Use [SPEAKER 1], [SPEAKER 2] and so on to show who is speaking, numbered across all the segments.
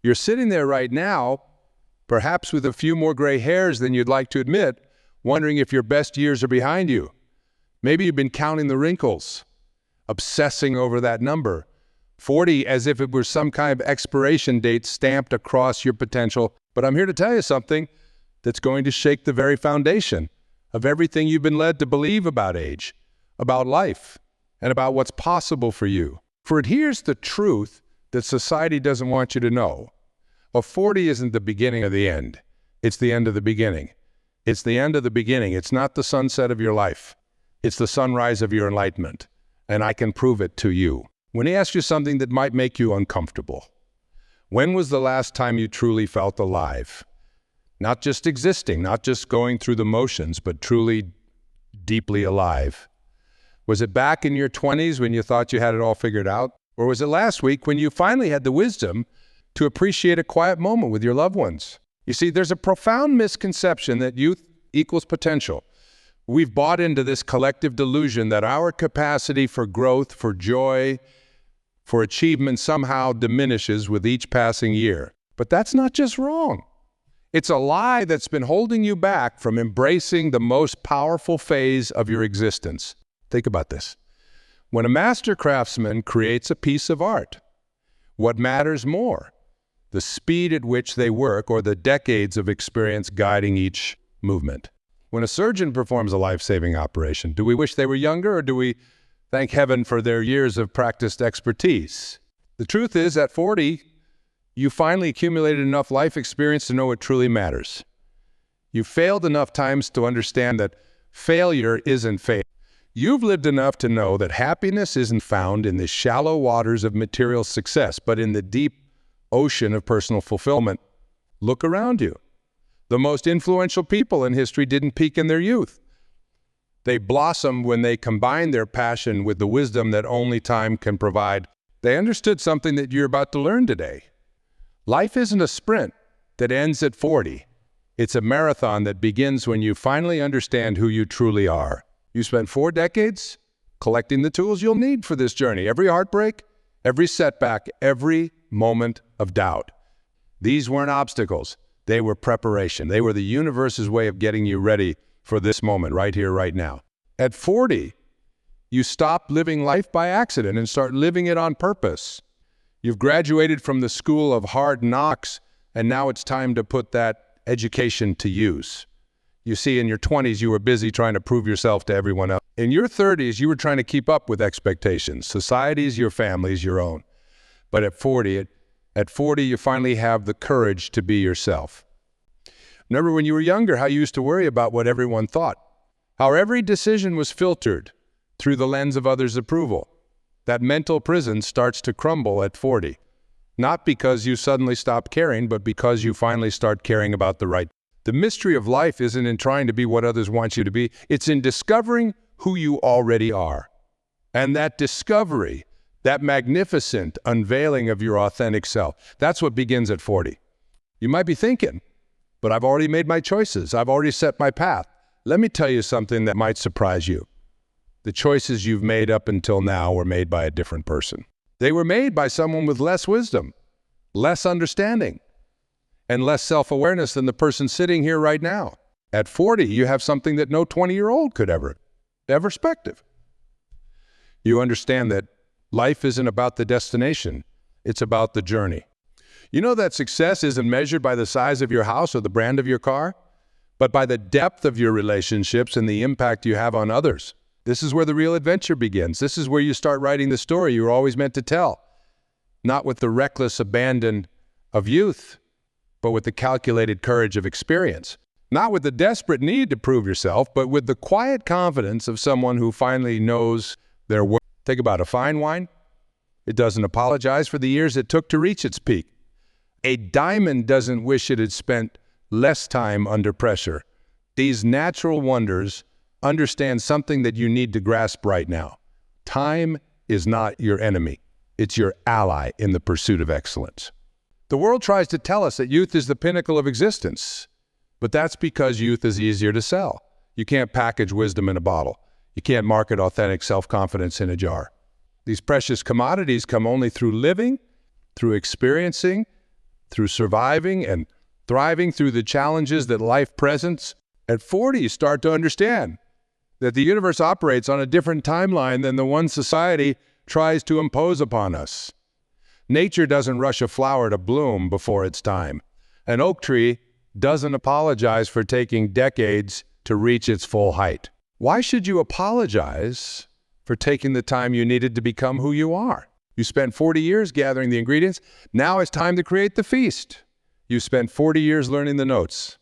[SPEAKER 1] You're sitting there right now, perhaps with a few more gray hairs than you'd like to admit, wondering if your best years are behind you. Maybe you've been counting the wrinkles, obsessing over that number. 40 as if it were some kind of expiration date stamped across your potential. But I'm here to tell you something that's going to shake the very foundation of everything you've been led to believe about age, about life, and about what's possible for you. For here's the truth that society doesn't want you to know. Well, 40 isn't the beginning of the end. It's the end of the beginning. It's the end of the beginning. It's not the sunset of your life. It's the sunrise of your enlightenment. And I can prove it to you. When he asks you something that might make you uncomfortable, when was the last time you truly felt alive? Not just existing, not just going through the motions, but truly, deeply alive. Was it back in your 20s when you thought you had it all figured out? Or was it last week when you finally had the wisdom to appreciate a quiet moment with your loved ones? You see, there's a profound misconception that youth equals potential. We've bought into this collective delusion that our capacity for growth, for joy, for achievement somehow diminishes with each passing year. But that's not just wrong. It's a lie that's been holding you back from embracing the most powerful phase of your existence. Think about this. When a master craftsman creates a piece of art, what matters more? The speed at which they work or the decades of experience guiding each movement? When a surgeon performs a life-saving operation, do we wish they were younger or do we thank heaven for their years of practiced expertise? The truth is, at 40, you finally accumulated enough life experience to know what truly matters. You failed enough times to understand that failure isn't failure. You've lived enough to know that happiness isn't found in the shallow waters of material success, but in the deep ocean of personal fulfillment. Look around you. The most influential people in history didn't peak in their youth. They blossomed when they combined their passion with the wisdom that only time can provide. They understood something that you're about to learn today. Life isn't a sprint that ends at 40. It's a marathon that begins when you finally understand who you truly are. You spent 4 decades collecting the tools you'll need for this journey. Every heartbreak, every setback, every moment of doubt. These weren't obstacles. They were preparation. They were the universe's way of getting you ready for this moment right here, right now. At 40, you stop living life by accident and start living it on purpose. You've graduated from the school of hard knocks, and now it's time to put that education to use. You see, in your 20s, you were busy trying to prove yourself to everyone else. In your 30s, you were trying to keep up with expectations, society's, your family's, your own. But at 40, you finally have the courage to be yourself. Remember when you were younger, how you used to worry about what everyone thought, how every decision was filtered through the lens of others' approval. That mental prison starts to crumble at 40, not because you suddenly stop caring, but because you finally start caring about the right. The mystery of life isn't in trying to be what others want you to be. It's in discovering who you already are. And that discovery, that magnificent unveiling of your authentic self, that's what begins at 40. You might be thinking, but I've already made my choices. I've already set my path. Let me tell you something that might surprise you. The choices you've made up until now were made by a different person. They were made by someone with less wisdom, less understanding, and less self-awareness than the person sitting here right now. At 40, you have something that no 20-year-old could ever have perspective. You understand that life isn't about the destination. It's about the journey. You know that success isn't measured by the size of your house or the brand of your car, but by the depth of your relationships and the impact you have on others. This is where the real adventure begins. This is where you start writing the story you were always meant to tell, not with the reckless abandon of youth, but with the calculated courage of experience. Not with the desperate need to prove yourself, but with the quiet confidence of someone who finally knows their worth. Think about a fine wine. It doesn't apologize for the years it took to reach its peak. A diamond doesn't wish it had spent less time under pressure. These natural wonders understand something that you need to grasp right now. Time is not your enemy. It's your ally in the pursuit of excellence. The world tries to tell us that youth is the pinnacle of existence, but that's because youth is easier to sell. You can't package wisdom in a bottle. You can't market authentic self-confidence in a jar. These precious commodities come only through living, through experiencing, through surviving and thriving through the challenges that life presents. At 40, you start to understand that the universe operates on a different timeline than the one society tries to impose upon us. Nature doesn't rush a flower to bloom before its time. An oak tree doesn't apologize for taking decades to reach its full height. Why should you apologize for taking the time you needed to become who you are? You spent 40 years gathering the ingredients. Now it's time to create the feast. You spent 40 years learning the notes.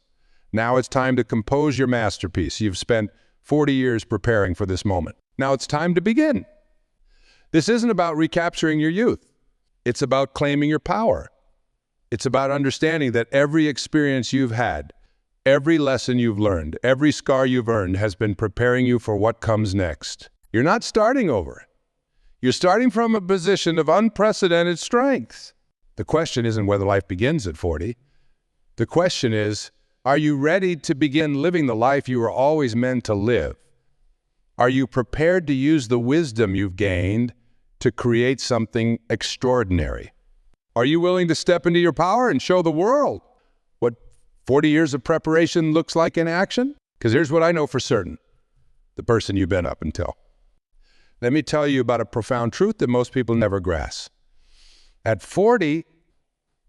[SPEAKER 1] Now it's time to compose your masterpiece. You've spent 40 years preparing for this moment. Now it's time to begin. This isn't about recapturing your youth. It's about claiming your power. It's about understanding that every experience you've had, every lesson you've learned, every scar you've earned has been preparing you for what comes next. You're not starting over. You're starting from a position of unprecedented strength. The question isn't whether life begins at 40. The question is, are you ready to begin living the life you were always meant to live? Are you prepared to use the wisdom you've gained to create something extraordinary? Are you willing to step into your power and show the world what 40 years of preparation looks like in action? Because here's what I know for certain, the person you've been up until. Let me tell you about a profound truth that most people never grasp. At 40,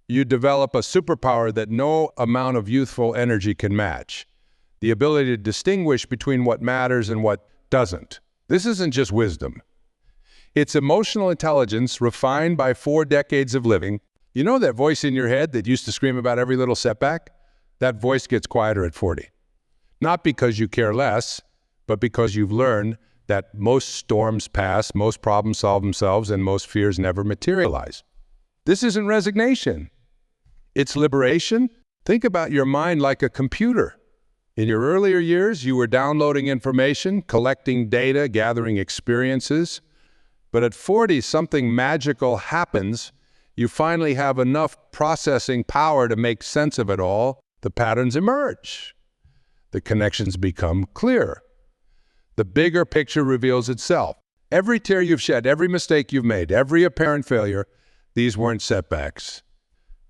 [SPEAKER 1] you develop a superpower that no amount of youthful energy can match. The ability to distinguish between what matters and what doesn't. This isn't just wisdom. It's emotional intelligence refined by 4 decades of living. You know that voice in your head that used to scream about every little setback? That voice gets quieter at 40. Not because you care less, but because you've learned that most storms pass, most problems solve themselves, and most fears never materialize. This isn't resignation. It's liberation. Think about your mind like a computer. In your earlier years, you were downloading information, collecting data, gathering experiences. But at 40, something magical happens. You finally have enough processing power to make sense of it all. The patterns emerge. The connections become clear. The bigger picture reveals itself. Every tear you've shed, every mistake you've made, every apparent failure, these weren't setbacks.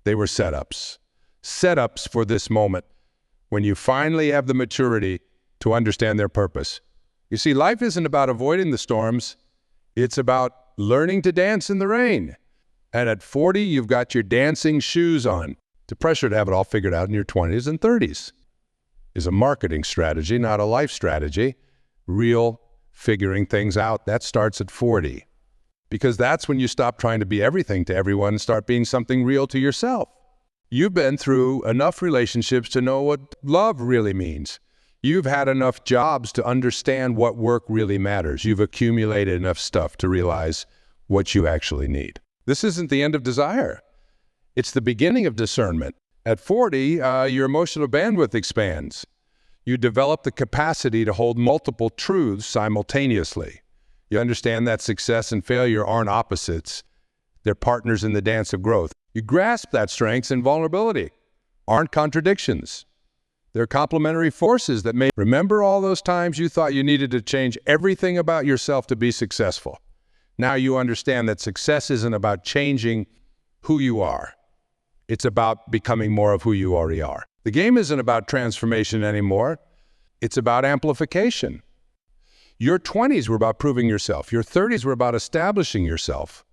[SPEAKER 1] They were setups. Setups for this moment when you finally have the maturity to understand their purpose. You see, life isn't about avoiding the storms. It's about learning to dance in the rain. And at 40, you've got your dancing shoes on. The pressure to have it all figured out in your 20s and 30s is a marketing strategy, not a life strategy. Real figuring things out, that starts at 40. Because that's when you stop trying to be everything to everyone and start being something real to yourself. You've been through enough relationships to know what love really means. You've had enough jobs to understand what work really matters. You've accumulated enough stuff to realize what you actually need. This isn't the end of desire. It's the beginning of discernment. At 40, your emotional bandwidth expands. You develop the capacity to hold multiple truths simultaneously. You understand that success and failure aren't opposites. They're partners in the dance of growth. You grasp that strengths and vulnerability aren't contradictions. They're complementary forces that may remember all those times you thought you needed to change everything about yourself to be successful. Now you understand that success isn't about changing who you are. It's about becoming more of who you already are. The game isn't about transformation anymore. It's about amplification. Your 20s were about proving yourself. Your 30s were about establishing yourself.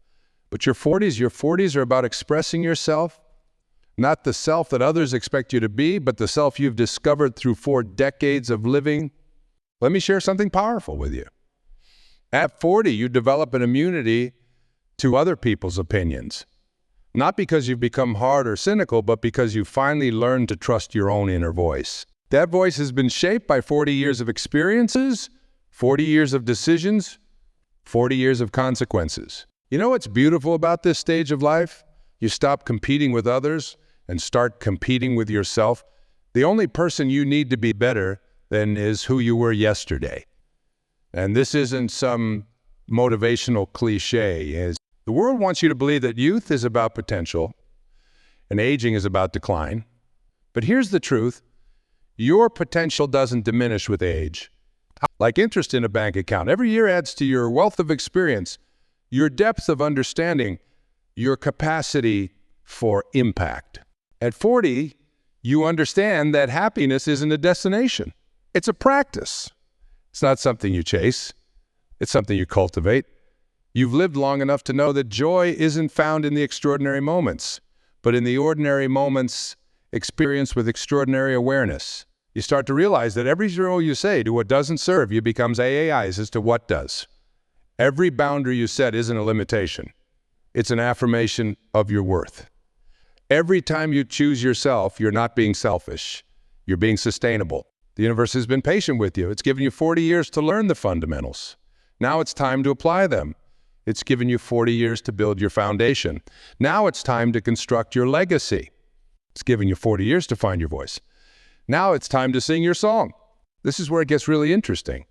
[SPEAKER 1] But your 40s are about expressing yourself. Not the self that others expect you to be, but the self you've discovered through 4 decades of living. Let me share something powerful with you. At 40, you develop an immunity to other people's opinions. Not because you've become hard or cynical, but because you finally learned to trust your own inner voice. That voice has been shaped by 40 years of experiences, 40 years of decisions, 40 years of consequences. You know what's beautiful about this stage of life? You stop competing with others and start competing with yourself. The only person you need to be better than is who you were yesterday. And this isn't some motivational cliche. The world wants you to believe that youth is about potential and aging is about decline. But here's the truth. Your potential doesn't diminish with age. Like interest in a bank account, every year adds to your wealth of experience, your depth of understanding, your capacity for impact. At 40, you understand that happiness isn't a destination. It's a practice. It's not something you chase. It's something you cultivate. You've lived long enough to know that joy isn't found in the extraordinary moments, but in the ordinary moments experienced with extraordinary awareness. You start to realize that every zero you say to what doesn't serve you becomes AAIs as to what does. Every boundary you set isn't a limitation. It's an affirmation of your worth. Every time you choose yourself, you're not being selfish. You're being sustainable. The universe has been patient with you. It's given you 40 years to learn the fundamentals. Now it's time to apply them. It's given you 40 years to build your foundation. Now it's time to construct your legacy. It's given you 40 years to find your voice. Now it's time to sing your song. This is where it gets really interesting.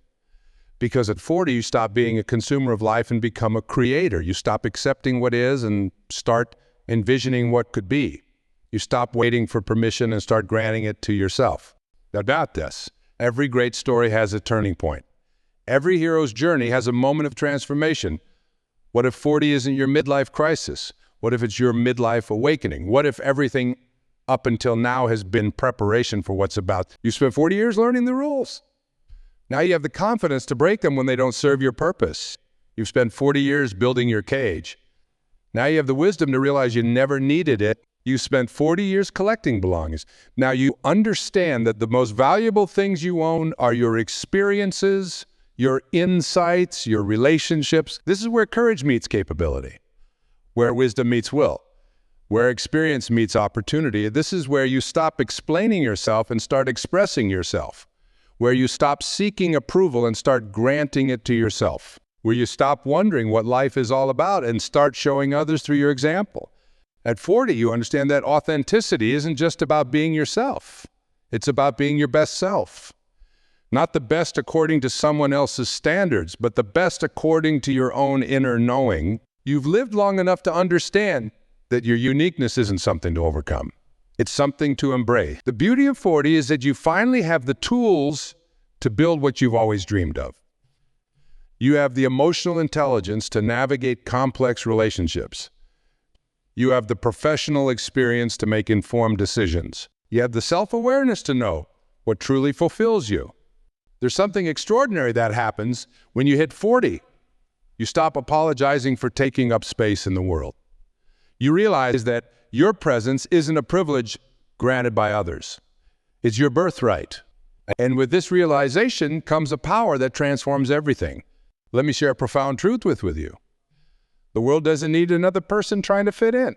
[SPEAKER 1] Because at 40, you stop being a consumer of life and become a creator. You stop accepting what is and start envisioning what could be. You stop waiting for permission and start granting it to yourself. Now, about this, every great story has a turning point. Every hero's journey has a moment of transformation. What if 40 isn't your midlife crisis? What if it's your midlife awakening? What if everything up until now has been preparation for what's about? You spent 40 years learning the rules. Now you have the confidence to break them when they don't serve your purpose. You've spent 40 years building your cage. Now you have the wisdom to realize you never needed it. You spent 40 years collecting belongings. Now you understand that the most valuable things you own are your experiences, your insights, your relationships. This is where courage meets capability, where wisdom meets will, where experience meets opportunity. This is where you stop explaining yourself and start expressing yourself, where you stop seeking approval and start granting it to yourself, where you stop wondering what life is all about and start showing others through your example. At 40, you understand that authenticity isn't just about being yourself. It's about being your best self. Not the best according to someone else's standards, but the best according to your own inner knowing. You've lived long enough to understand that your uniqueness isn't something to overcome. It's something to embrace. The beauty of 40 is that you finally have the tools to build what you've always dreamed of. You have the emotional intelligence to navigate complex relationships. You have the professional experience to make informed decisions. You have the self-awareness to know what truly fulfills you. There's something extraordinary that happens when you hit 40. You stop apologizing for taking up space in the world. You realize that your presence isn't a privilege granted by others. It's your birthright. And with this realization comes a power that transforms everything. Let me share a profound truth with you. The world doesn't need another person trying to fit in.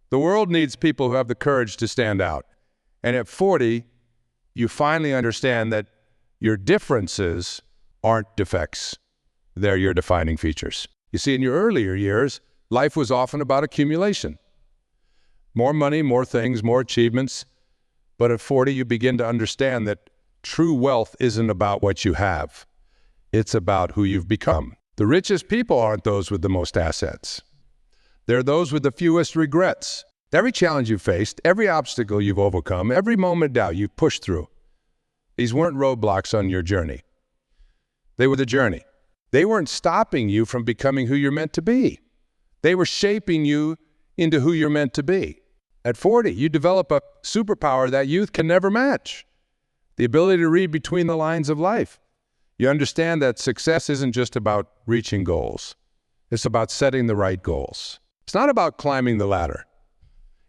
[SPEAKER 1] The world needs people who have the courage to stand out. And at 40, you finally understand that your differences aren't defects. They're your defining features. You see, in your earlier years, life was often about accumulation. More money, more things, more achievements. But at 40, you begin to understand that true wealth isn't about what you have. It's about who you've become. The richest people aren't those with the most assets. They're those with the fewest regrets. Every challenge you've faced, every obstacle you've overcome, every moment of doubt you've pushed through, these weren't roadblocks on your journey. They were the journey. They weren't stopping you from becoming who you're meant to be. They were shaping you into who you're meant to be. At 40, you develop a superpower that youth can never match. The ability to read between the lines of life. You understand that success isn't just about reaching goals. It's about setting the right goals. It's not about climbing the ladder.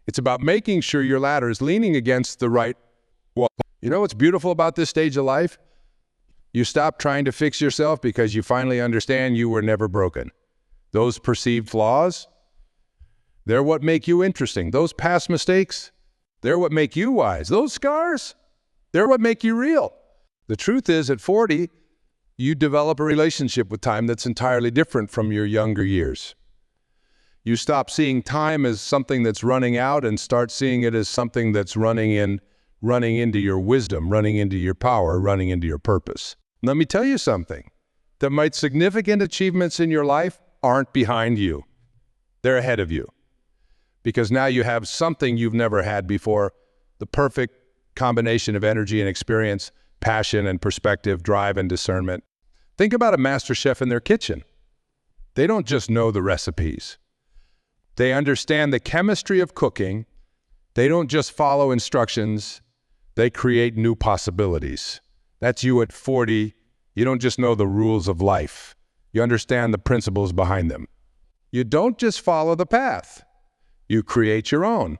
[SPEAKER 1] It's about making sure your ladder is leaning against the right wall. You know what's beautiful about this stage of life? You stop trying to fix yourself because you finally understand you were never broken. Those perceived flaws, they're what make you interesting. Those past mistakes, they're what make you wise. Those scars, they're what make you real. The truth is, at 40, you develop a relationship with time that's entirely different from your younger years. You stop seeing time as something that's running out and start seeing it as something that's running into your wisdom, running into your power, running into your purpose. Let me tell you something. The most significant achievements in your life aren't behind you. They're ahead of you. Because now you have something you've never had before, the perfect combination of energy and experience, passion and perspective, drive and discernment. Think about a master chef in their kitchen. They don't just know the recipes. They understand the chemistry of cooking They don't just follow instructions, they create new possibilities. That's you at 40. You don't just know the rules of life. You understand the principles behind them. You don't just follow the path. You create your own.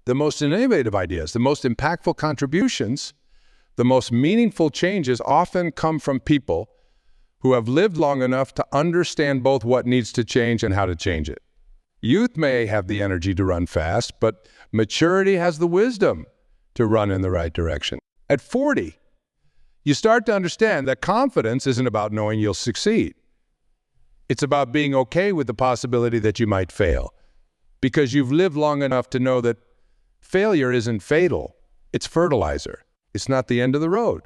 [SPEAKER 1] The most innovative ideas, the most impactful contributions, the most meaningful changes often come from people who have lived long enough to understand both what needs to change and how to change it. Youth may have the energy to run fast, but maturity has the wisdom to run in the right direction. At 40, you start to understand that confidence isn't about knowing you'll succeed. It's about being okay with the possibility that you might fail, because you've lived long enough to know that failure isn't fatal. It's fertilizer. It's not the end of the road.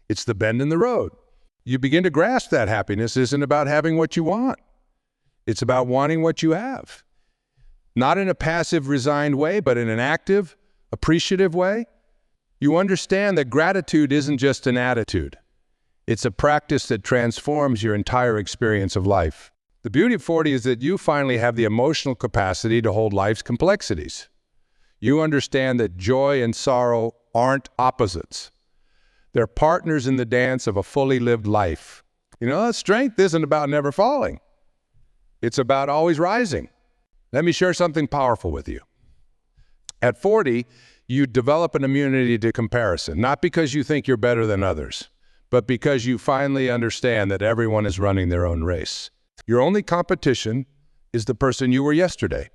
[SPEAKER 1] It's the bend in the road. You begin to grasp that happiness isn't about having what you want. It's about wanting what you have. Not in a passive, resigned way, but in an active, appreciative way. You understand that gratitude isn't just an attitude. It's a practice that transforms your entire experience of life. The beauty of 40 is that you finally have the emotional capacity to hold life's complexities. You understand that joy and sorrow aren't opposites. They're partners in the dance of a fully lived life. You know, strength isn't about never falling. It's about always rising. Let me share something powerful with you. At 40, you develop an immunity to comparison, not because you think you're better than others, but because you finally understand that everyone is running their own race. Your only competition is the person you were yesterday,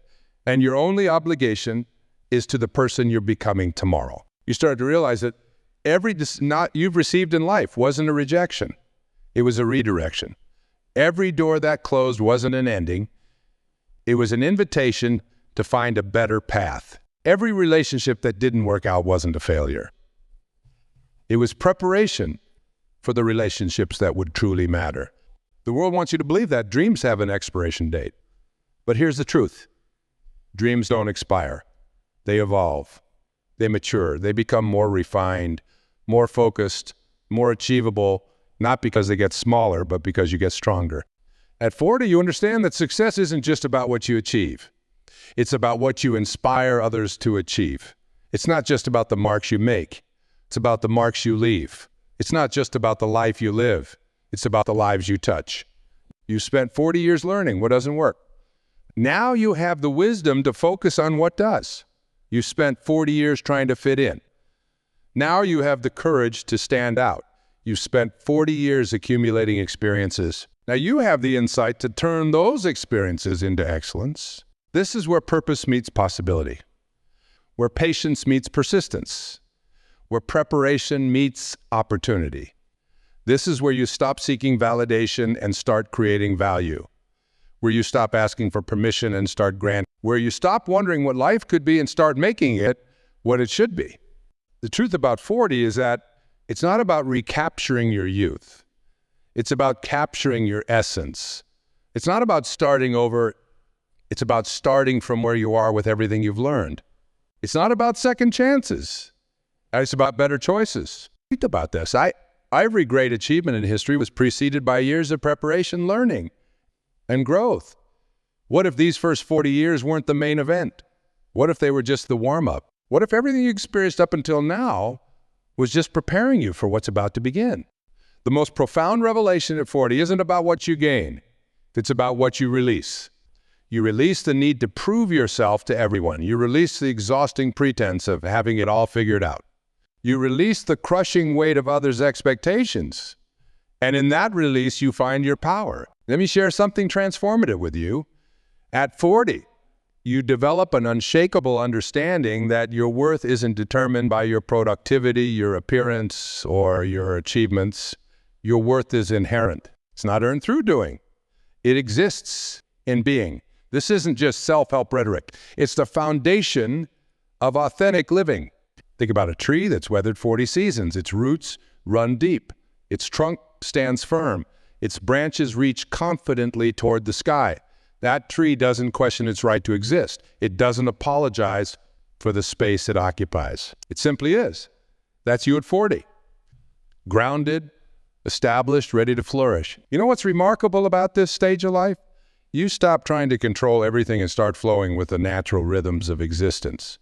[SPEAKER 1] and your only obligation is to the person you're becoming tomorrow. You start to realize that every you've received in life wasn't a rejection. It was a redirection. Every door that closed wasn't an ending. It was an invitation to find a better path. Every relationship that didn't work out wasn't a failure. It was preparation for the relationships that would truly matter. The world wants you to believe that dreams have an expiration date. But here's the truth. Dreams don't expire. They evolve. They mature. They become more refined, more focused, more achievable, not because they get smaller, but because you get stronger. At 40, you understand that success isn't just about what you achieve. It's about what you inspire others to achieve. It's not just about the marks you make. It's about the marks you leave. It's not just about the life you live. It's about the lives you touch. You spent 40 years learning what doesn't work. Now you have the wisdom to focus on what does. You spent 40 years trying to fit in. Now you have the courage to stand out. You spent 40 years accumulating experiences. Now you have the insight to turn those experiences into excellence. This is where purpose meets possibility, where patience meets persistence, where preparation meets opportunity. This is where you stop seeking validation and start creating value, where you stop asking for permission and start granting, where you stop wondering what life could be and start making it what it should be. The truth about 40 is that it's not about recapturing your youth. It's about capturing your essence. It's not about starting over. It's about starting from where you are with everything you've learned. It's not about second chances. It's about better choices. Think about this. Every great achievement in history was preceded by years of preparation, learning, and growth. What if these first 40 years weren't the main event? What if they were just the warm-up? What if everything you experienced up until now was just preparing you for what's about to begin? The most profound revelation at 40 isn't about what you gain. It's about what you release. You release the need to prove yourself to everyone. You release the exhausting pretense of having it all figured out. You release the crushing weight of others' expectations. And in that release, you find your power. Let me share something transformative with you. At 40, you develop an unshakable understanding that your worth isn't determined by your productivity, your appearance, or your achievements. Your worth is inherent. It's not earned through doing. It exists in being. This isn't just self-help rhetoric. It's the foundation of authentic living. Think about a tree that's weathered 40 seasons. Its roots run deep. Its trunk stands firm. Its branches reach confidently toward the sky. That tree doesn't question its right to exist. It doesn't apologize for the space it occupies. It simply is. That's you at 40. Grounded, established, ready to flourish. You know what's remarkable about this stage of life? You stop trying to control everything and start flowing with the natural rhythms of existence.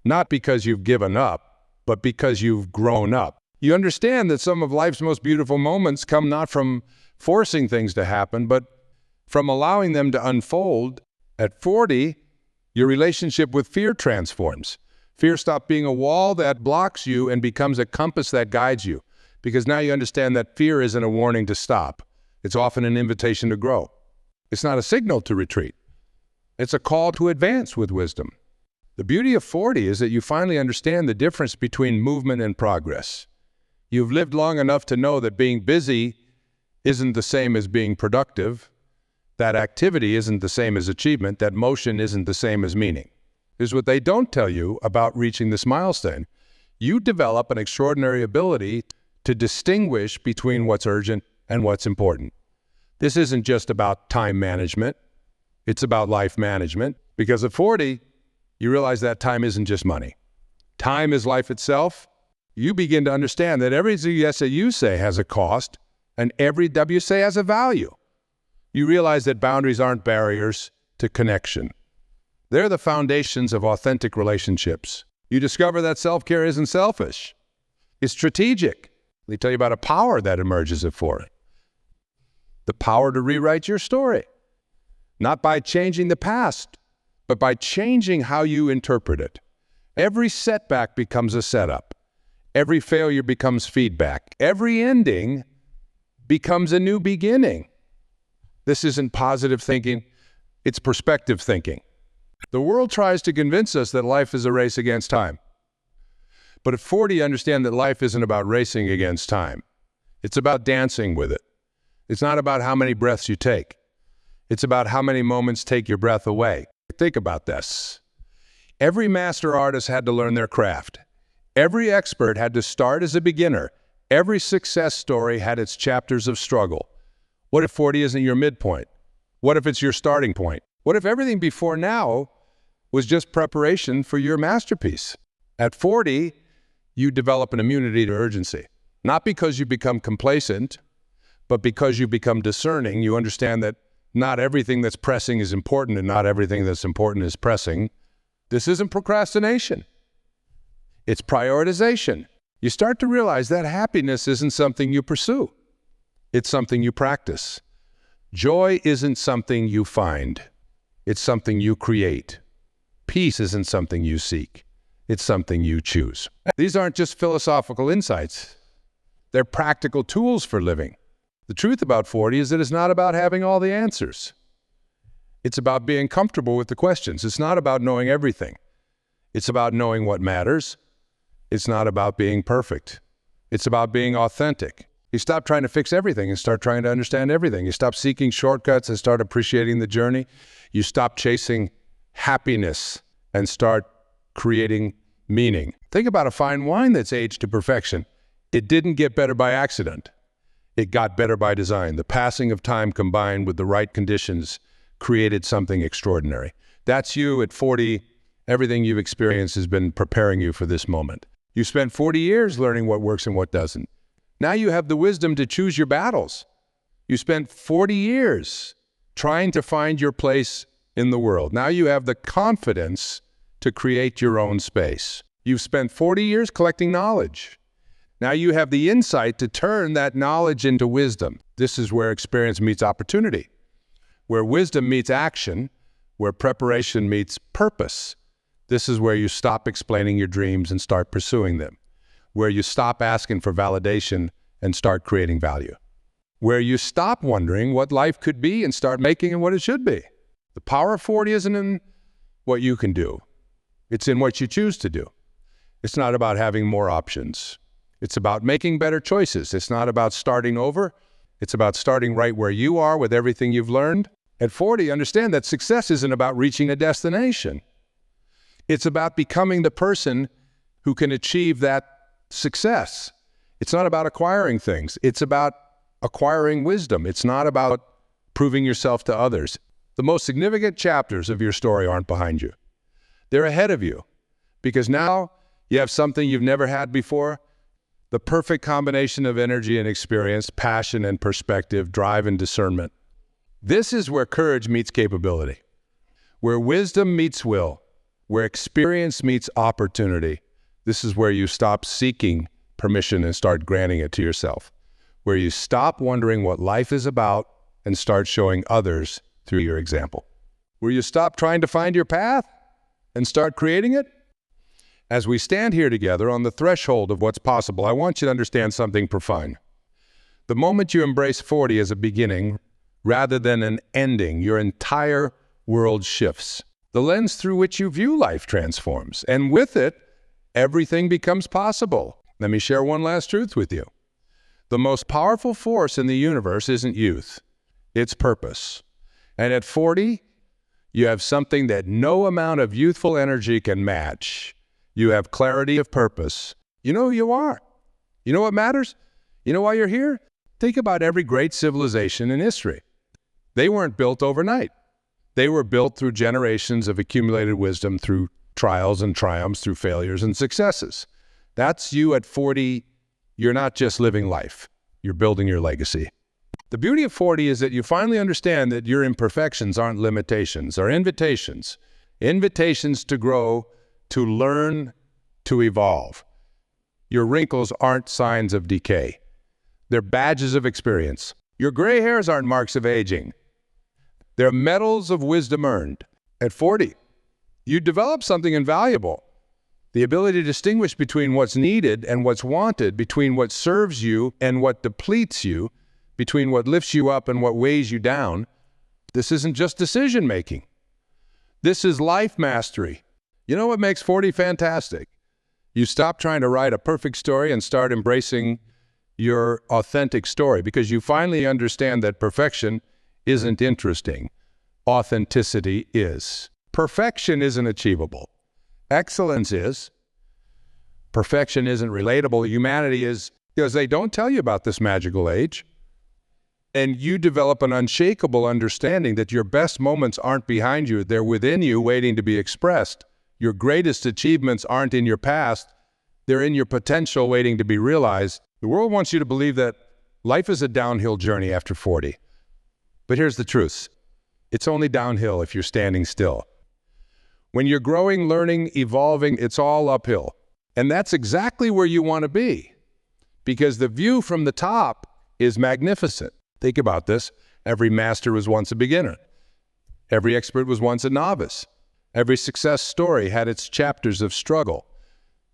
[SPEAKER 1] not because you've given up, but because you've grown up. You understand that some of life's most beautiful moments come not from forcing things to happen, but from allowing them to unfold. At 40, your relationship with fear transforms. Fear stops being a wall that blocks you and becomes a compass that guides you, because now you understand that fear isn't a warning to stop. It's often an invitation to grow. It's not a signal to retreat. It's a call to advance with wisdom. The beauty of 40 is that you finally understand the difference between movement and progress. You've lived long enough to know that being busy isn't the same as being productive, that activity isn't the same as achievement, that motion isn't the same as meaning. Here's what they don't tell you about reaching this milestone. You develop an extraordinary ability to distinguish between what's urgent and what's important. This isn't just about time management. It's about life management. Because at 40, you realize that time isn't just money. Time is life itself. You begin to understand that every yes that you say has a cost, and every W say has a value. You realize that boundaries aren't barriers to connection. They're the foundations of authentic relationships. You discover that self-care isn't selfish. It's strategic. They tell you about a power that emerges at 40. The power to rewrite your story. Not by changing the past, but by changing how you interpret it. Every setback becomes a setup. Every failure becomes feedback. Every ending becomes a new beginning. This isn't positive thinking, it's perspective thinking. The world tries to convince us that life is a race against time. But at 40, understand that life isn't about racing against time. It's about dancing with it. It's not about how many breaths you take. It's about how many moments take your breath away. Think about this. Every master artist had to learn their craft. Every expert had to start as a beginner. Every success story had its chapters of struggle. What if 40 isn't your midpoint? What if it's your starting point? What if everything before now was just preparation for your masterpiece? At 40, you develop an immunity to urgency. Not because you become complacent, but because you become discerning. You understand that not everything that's pressing is important and not everything that's important is pressing. This isn't procrastination. It's prioritization. You start to realize that happiness isn't something you pursue. It's something you practice. Joy isn't something you find. It's something you create. Peace isn't something you seek. It's something you choose. These aren't just philosophical insights. They're practical tools for living. The truth about 40 is that it's not about having all the answers. It's about being comfortable with the questions. It's not about knowing everything. It's about knowing what matters. It's not about being perfect. It's about being authentic. You stop trying to fix everything and start trying to understand everything. You stop seeking shortcuts and start appreciating the journey. You stop chasing happiness and start creating meaning. Think about a fine wine that's aged to perfection. It didn't get better by accident. It got better by design. The passing of time combined with the right conditions created something extraordinary. That's you at 40. Everything you've experienced has been preparing you for this moment. You spent 40 years learning what works and what doesn't. Now you have the wisdom to choose your battles. You spent 40 years trying to find your place in the world. Now you have the confidence to create your own space. You've spent 40 years collecting knowledge. Now you have the insight to turn that knowledge into wisdom. This is where experience meets opportunity, where wisdom meets action, where preparation meets purpose. This is where you stop explaining your dreams and start pursuing them, where you stop asking for validation and start creating value, where you stop wondering what life could be and start making it what it should be. The power of 40 isn't in what you can do. It's in what you choose to do. It's not about having more options. It's about making better choices. It's not about starting over. It's about starting right where you are with everything you've learned. At 40, understand that success isn't about reaching a destination. It's about becoming the person who can achieve that success. It's not about acquiring things. It's about acquiring wisdom. It's not about proving yourself to others. The most significant chapters of your story aren't behind you. They're ahead of you, because now you have something you've never had before, the perfect combination of energy and experience, passion and perspective, drive and discernment. This is where courage meets capability, where wisdom meets will, where experience meets opportunity. This is where you stop seeking permission and start granting it to yourself, where you stop wondering what life is about and start showing others through your example, where you stop trying to find your path and start creating it. As we stand here together on the threshold of what's possible, I want you to understand something profound. The moment you embrace 40 as a beginning rather than an ending, your entire world shifts. The lens through which you view life transforms, and with it, everything becomes possible. Let me share one last truth with you. The most powerful force in the universe isn't youth, it's purpose. And at 40, you have something that no amount of youthful energy can match. You have clarity of purpose. You know who you are. You know what matters? You know why you're here? Think about every great civilization in history. They weren't built overnight. They were built through generations of accumulated wisdom, through trials and triumphs, through failures and successes. That's you at 40. You're not just living life. You're building your legacy. The beauty of 40 is that you finally understand that your imperfections aren't limitations, or invitations. Invitations to grow, to learn, to evolve. Your wrinkles aren't signs of decay. They're badges of experience. Your gray hairs aren't marks of aging. They're medals of wisdom earned. At 40, you develop something invaluable. The ability to distinguish between what's needed and what's wanted, between what serves you and what depletes you, between what lifts you up and what weighs you down. This isn't just decision-making. This is life mastery. You know what makes 40 fantastic? You stop trying to write a perfect story and start embracing your authentic story, because you finally understand that perfection isn't interesting. Authenticity is. Perfection isn't achievable. Excellence is. Perfection isn't relatable. Humanity is, because they don't tell you about this magical age. And you develop an unshakable understanding that your best moments aren't behind you. They're within you, waiting to be expressed. Your greatest achievements aren't in your past. They're in your potential, waiting to be realized. The world wants you to believe that life is a downhill journey after 40. But here's the truth. It's only downhill if you're standing still. When you're growing, learning, evolving, it's all uphill. And that's exactly where you want to be, because the view from the top is magnificent. Think about this. Every master was once a beginner. Every expert was once a novice. Every success story had its chapters of struggle.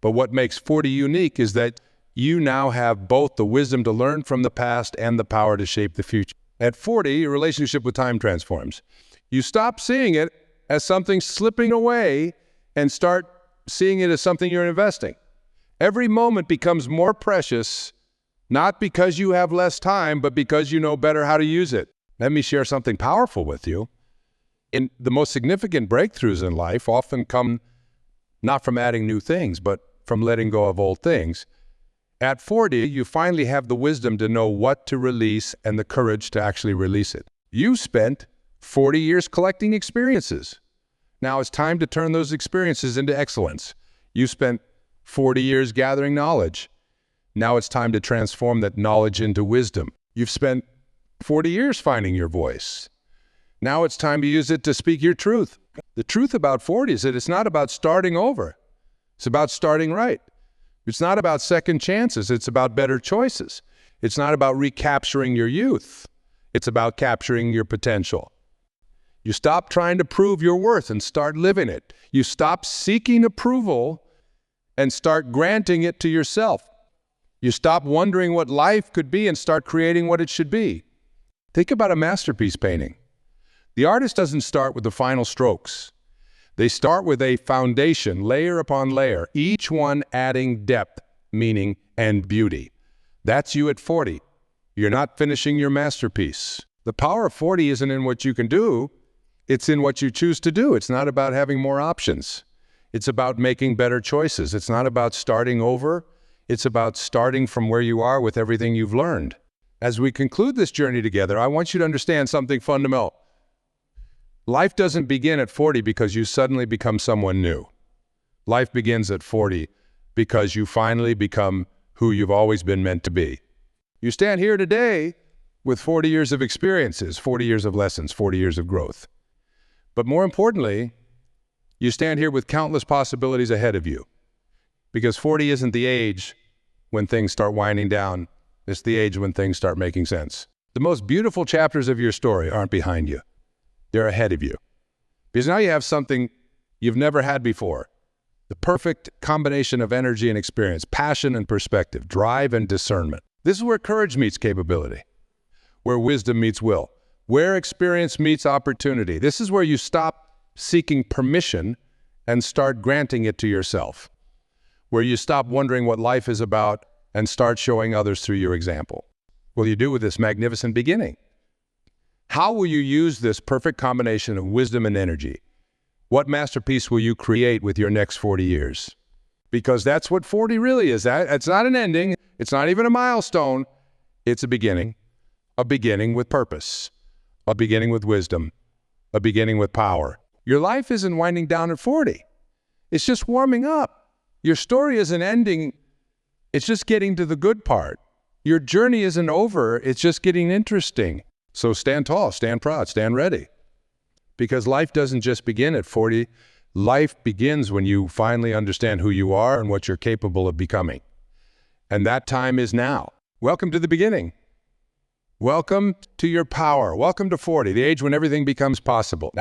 [SPEAKER 1] But what makes 40 unique is that you now have both the wisdom to learn from the past and the power to shape the future. At 40, your relationship with time transforms. You stop seeing it as something slipping away and start seeing it as something you're investing. Every moment becomes more precious, not because you have less time, but because you know better how to use it. Let me share something powerful with you. The most significant breakthroughs in life often come not from adding new things, but from letting go of old things. At 40, you finally have the wisdom to know what to release and the courage to actually release it. You spent 40 years collecting experiences. Now it's time to turn those experiences into excellence. You spent 40 years gathering knowledge. Now it's time to transform that knowledge into wisdom. You've spent 40 years finding your voice. Now it's time to use it to speak your truth. The truth about 40 is that it's not about starting over. It's about starting right. It's not about second chances. It's about better choices. It's not about recapturing your youth. It's about capturing your potential. You stop trying to prove your worth and start living it. You stop seeking approval and start granting it to yourself. You stop wondering what life could be and start creating what it should be. Think about a masterpiece painting. The artist doesn't start with the final strokes. They start with a foundation, layer upon layer, each one adding depth, meaning, and beauty. That's you at 40. You're not finishing your masterpiece. The power of 40 isn't in what you can do. It's in what you choose to do. It's not about having more options. It's about making better choices. It's not about starting over. It's about starting from where you are with everything you've learned. As we conclude this journey together, I want you to understand something fundamental. Life doesn't begin at 40 because you suddenly become someone new. Life begins at 40 because you finally become who you've always been meant to be. You stand here today with 40 years of experiences, 40 years of lessons, 40 years of growth. But more importantly, You stand here with countless possibilities ahead of you, because 40 isn't the age when things start winding down. It's the age when things start making sense. The most beautiful chapters of your story aren't behind you. They're ahead of you. Because now you have something you've never had before. The perfect combination of energy and experience, passion and perspective, drive and discernment. This is where courage meets capability, where wisdom meets will, where experience meets opportunity. This is where you stop seeking permission and start granting it to yourself, where you stop wondering what life is about and start showing others through your example. What will you do with this magnificent beginning? How will you use this perfect combination of wisdom and energy? What masterpiece will you create with your next 40 years? Because that's what 40 really is. It's not an ending. It's not even a milestone. It's a beginning with purpose, a beginning with wisdom, a beginning with power. Your life isn't winding down at 40. It's just warming up. Your story isn't ending. It's just getting to the good part. Your journey isn't over. It's just getting interesting. So stand tall, stand proud, stand ready. Because life doesn't just begin at 40. Life begins when you finally understand who you are and what you're capable of becoming. And that time is now. Welcome to the beginning. Welcome to your power. Welcome to 40, the age when everything becomes possible.